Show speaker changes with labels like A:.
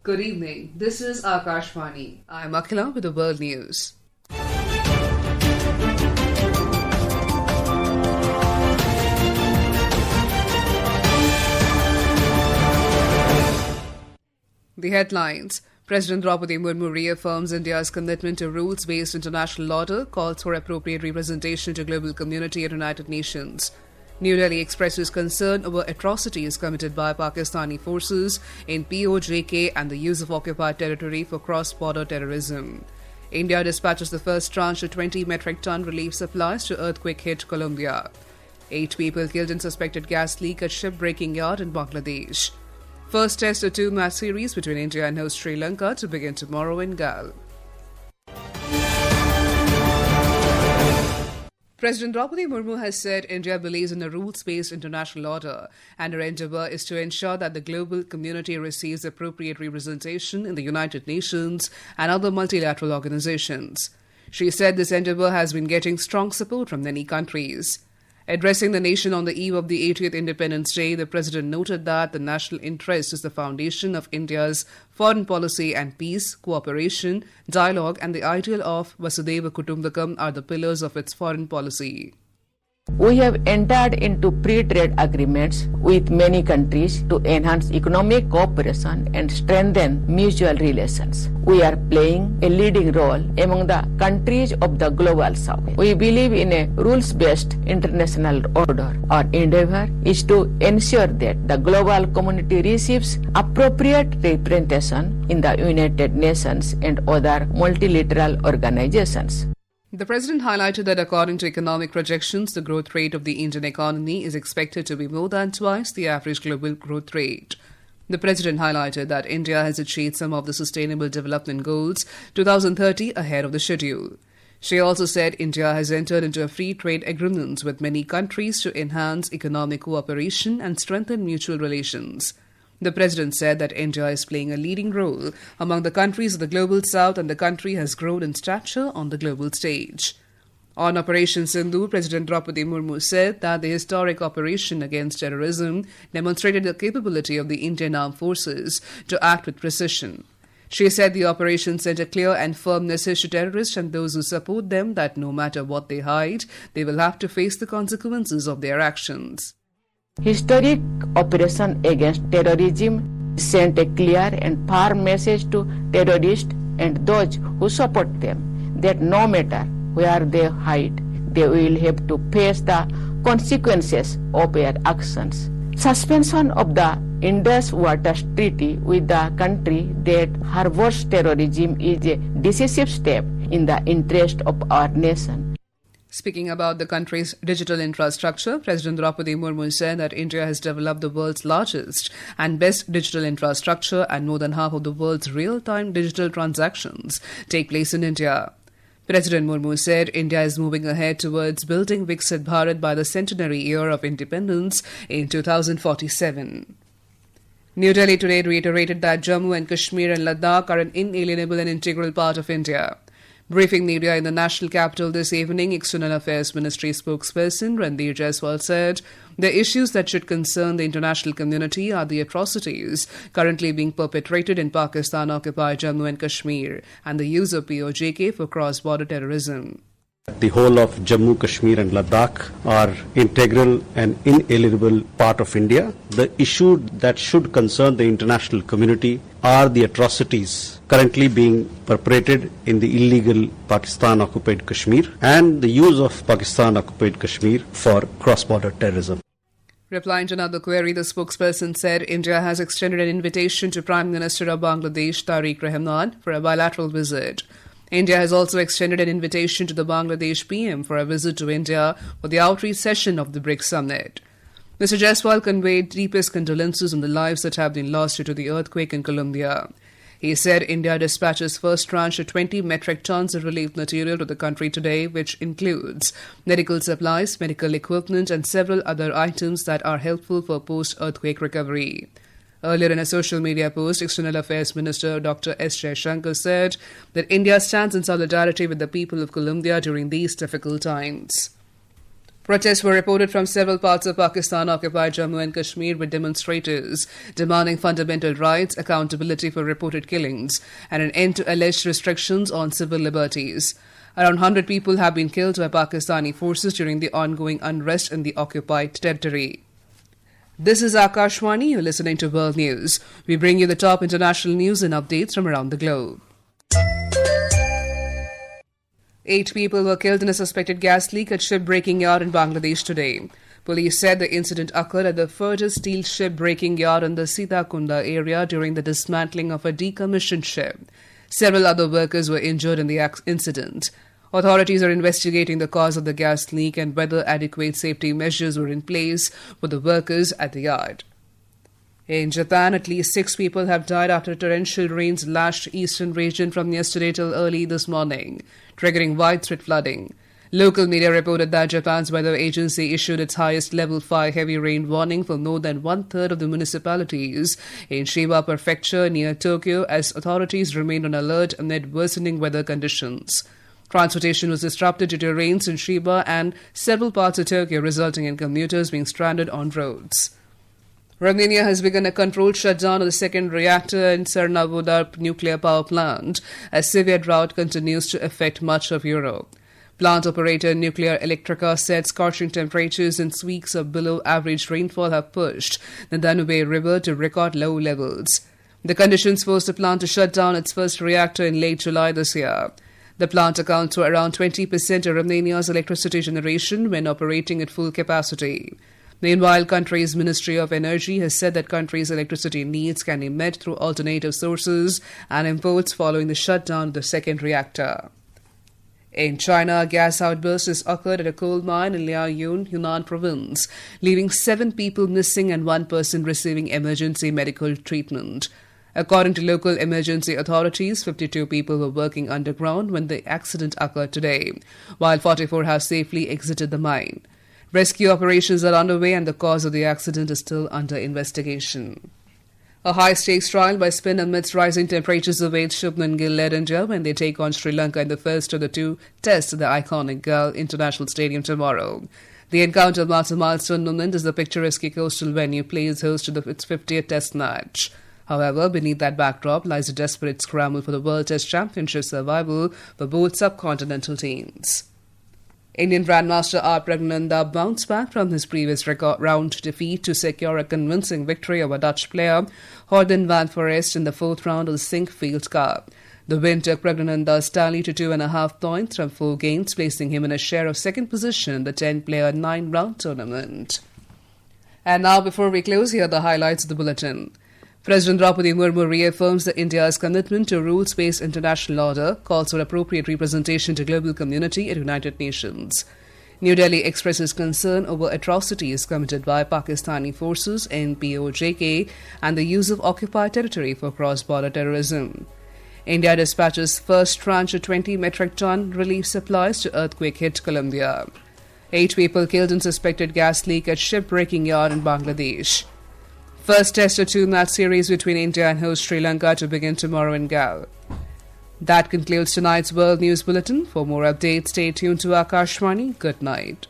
A: Good evening. This is Akashvani. I'm Akhila with the world news. The headlines. President Draupadi Murmu reaffirms India's commitment to rules-based international order, calls for appropriate representation to global community at United Nations. New Delhi expresses concern over atrocities committed by Pakistani forces in POJK and the use of occupied territory for cross-border terrorism. India dispatches the first tranche of 20 metric ton relief supplies to earthquake-hit Colombia. 8 people killed in suspected gas leak at ship-breaking yard in Bangladesh. First test of 2-match series between India and host Sri Lanka to begin tomorrow in Gal. President Draupadi Murmu has said India believes in a rules-based international order and her endeavour is to ensure that the global community receives appropriate representation in the United Nations and other multilateral organizations. She said this endeavour has been getting strong support from many countries. Addressing the nation on the eve of the 80th Independence Day, the President noted that the national interest is the foundation of India's foreign policy and peace, cooperation, dialogue and the ideal of Vasudhaiva Kutumbakam are the pillars of its foreign policy.
B: We have entered into pre-trade agreements with many countries to enhance economic cooperation and strengthen mutual relations. We are playing a leading role among the countries of the global south. We believe in a rules-based international order. Our endeavor is to ensure that the global community receives appropriate representation in the United Nations and other multilateral organizations.
A: The President highlighted that according to economic projections, the growth rate of the Indian economy is expected to be more than twice the average global growth rate. The President highlighted that India has achieved some of the Sustainable Development Goals 2030 ahead of the schedule. She also said India has entered into a free trade agreements with many countries to enhance economic cooperation and strengthen mutual relations. The President said that India is playing a leading role among the countries of the Global South and the country has grown in stature on the global stage. On Operation Sindoor, President Draupadi Murmu said that the historic operation against terrorism demonstrated the capability of the Indian Armed Forces to act with precision. She said the operation sent a clear and firm message to terrorists and those who support them that no matter what they hide, they will have to face the consequences of their actions.
B: Historic operation against terrorism sent a clear and firm message to terrorists and those who support them that no matter where they hide, they will have to face the consequences of their actions. Suspension of the Indus Waters Treaty with the country that harbors terrorism is a decisive step in the interest of our nation.
A: Speaking about the country's digital infrastructure, President Draupadi Murmu said that India has developed the world's largest and best digital infrastructure and more than half of the world's real-time digital transactions take place in India. President Murmu said India is moving ahead towards building Viksit Bharat by the centenary year of independence in 2047. New Delhi today reiterated that Jammu and Kashmir and Ladakh are an inalienable and integral part of India. Briefing media in the national capital this evening, External Affairs Ministry spokesperson Ranveer Jaiswal said the issues that should concern the international community are the atrocities currently being perpetrated in Pakistan-occupied Jammu and Kashmir and the use of POJK for cross-border terrorism.
C: The whole of Jammu, Kashmir and Ladakh are integral and inalienable part of India. The issue that should concern the international community are the atrocities currently being perpetrated in the illegal Pakistan-occupied Kashmir and the use of Pakistan-occupied Kashmir for cross-border terrorism.
A: Replying to another query, the spokesperson said India has extended an invitation to Prime Minister of Bangladesh, Tariq Rahman, for a bilateral visit. India has also extended an invitation to the Bangladesh PM for a visit to India for the outreach session of the BRICS summit. Mr. Jaiswal conveyed deepest condolences on the lives that have been lost due to the earthquake in Colombia. He said India dispatches first tranche of 20 metric tons of relief material to the country today, which includes medical supplies, medical equipment and several other items that are helpful for post-earthquake recovery. Earlier in a social media post, External Affairs Minister Dr. S. Jaishankar said that India stands in solidarity with the people of Colombia during these difficult times. Protests were reported from several parts of Pakistan-occupied Jammu and Kashmir, with demonstrators demanding fundamental rights, accountability for reported killings, and an end to alleged restrictions on civil liberties. Around 100 people have been killed by Pakistani forces during the ongoing unrest in the occupied territory. This is Akashwani. You're listening to World News. We bring you the top international news and updates from around the globe. 8 people were killed in a suspected gas leak at ship breaking yard in Bangladesh today. Police said the incident occurred at the Further Steel ship breaking yard in the Sitakunda area during the dismantling of a decommissioned ship. Several other workers were injured in the incident. Authorities are investigating the cause of the gas leak and whether adequate safety measures were in place for the workers at the yard. In Japan, at least 6 people have died after torrential rains lashed eastern region from yesterday till early this morning, triggering widespread flooding. Local media reported that Japan's weather agency issued its highest level 5 heavy rain warning for more than one-third of the municipalities in Chiba Prefecture near Tokyo, as authorities remained on alert amid worsening weather conditions. Transportation was disrupted due to rains in Chiba and several parts of Tokyo, resulting in commuters being stranded on roads. Romania has begun a controlled shutdown of the second reactor in Cernavoda nuclear power plant as severe drought continues to affect much of Europe. Plant operator Nuclear Electrica said scorching temperatures and weeks of below average rainfall have pushed the Danube River to record low levels. The conditions forced the plant to shut down its first reactor in late July this year. The plant accounts for around 20% of Romania's electricity generation when operating at full capacity. Meanwhile, country's Ministry of Energy has said that country's electricity needs can be met through alternative sources and imports following the shutdown of the second reactor. In China, a gas outburst has occurred at a coal mine in Liaoyun, Yunnan province, leaving 7 people missing and 1 person receiving emergency medical treatment. According to local emergency authorities, 52 people were working underground when the accident occurred today, while 44 have safely exited the mine. Rescue operations are underway and the cause of the accident is still under investigation. A high-stakes trial by spin amidst rising temperatures awaits Shubman Gill-led India when they take on Sri Lanka in the first of the 2 tests at the iconic Gall International Stadium tomorrow. The encounter marks a milestone moment as the picturesque coastal venue plays host to its 50th test match. However, beneath that backdrop lies a desperate scramble for the World Test Championship survival for both subcontinental teams. Indian Grandmaster R. Pragnananda bounced back from his previous round defeat to secure a convincing victory over Dutch player Horden van Foreest in the 4th round of the Sinkfield Cup. The win took Pragnananda's tally to 2.5 points from 4 games, placing him in a share of 2nd position in the 10-player 9-round tournament. And now, before we close, here are the highlights of the bulletin. President Draupadi Murmu reaffirms that India's commitment to rules-based international order, calls for appropriate representation to global community at United Nations. New Delhi expresses concern over atrocities committed by Pakistani forces in POJK and the use of occupied territory for cross-border terrorism. India dispatches first tranche of 20 metric ton relief supplies to earthquake-hit Colombia. 8 people killed in suspected gas leak at ship-breaking yard in Bangladesh. First test of 2-match series between India and host Sri Lanka to begin tomorrow in Gall. That concludes tonight's World News Bulletin. For more updates, stay tuned to Akashwani. Good night.